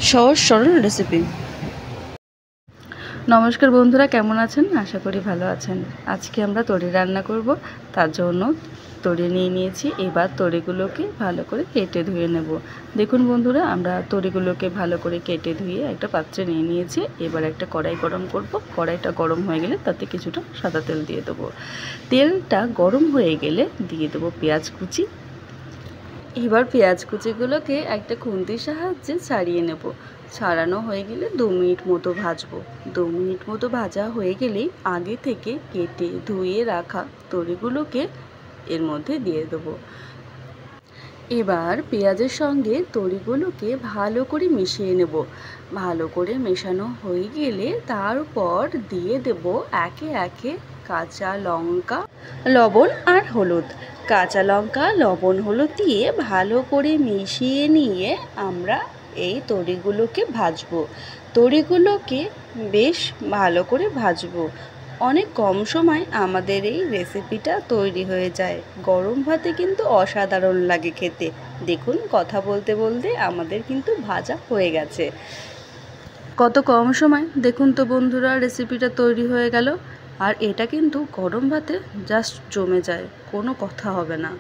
সহজ সরল রেসিপি। নমস্কার বন্ধুরা, কেমন আছেন? আশা করি ভালো আছেন। আজকে আমরা তরি রান্না করব। তার জন্য তরি নিয়ে নিয়েছি। এবার তরিগুলোকে ভালো করে কেটে ধুয়ে নেব। দেখুন বন্ধুরা, আমরা তরিগুলোকে ভালো করে কেটে ধুয়ে একটা পাত্রে নিয়ে নিয়েছি। এবার একটা কড়াই গরম করব। কড়াইটা গরম হয়ে গেলে তাতে কিছুটা সাদা তেল দিয়ে দেবো। তেলটা গরম হয়ে গেলে দিয়ে দেবো পেঁয়াজ কুচি। এবার পেঁয়াজ কুচিগুলোকে একটা খুন্তির সাহায্যে ছাড়িয়ে নেব। ছাড়ানো হয়ে গেলে 2 মিনিট মতো ভাজবো। 2 মিনিট মতো ভাজা হয়ে গেলেই আগে থেকে কেটে ধুয়ে রাখা তরিগুলোকে এর মধ্যে দিয়ে দেবো। এবার পেঁয়াজের সঙ্গে তরিগুলোকে ভালো করে মিশিয়ে নেব। ভালো করে মেশানো হয়ে গেলে তারপর দিয়ে দেব একে একে কাঁচা লঙ্কা, লবণ আর হলুদ। কাঁচা লঙ্কা, লবণ, হলুদ দিয়ে ভালো করে মিশিয়ে নিয়ে আমরা এই তরিগুলোকে ভাজবো। তরিগুলোকে বেশ ভালো করে ভাজবো। অনেক কম সময় আমাদের এই রেসিপিটা তৈরি হয়ে যায়। গরম ভাতে কিন্তু অসাধারণ লাগে খেতে। দেখুন, কথা বলতে বলতে আমাদের কিন্তু ভাজা হয়ে গেছে। কত কম সময় দেখুন তো বন্ধুরা, রেসিপিটা তৈরি হয়ে গেল। আর এটা কিন্তু গরম ভাতে জাস্ট জমে যায়, কোনো কথা হবে না।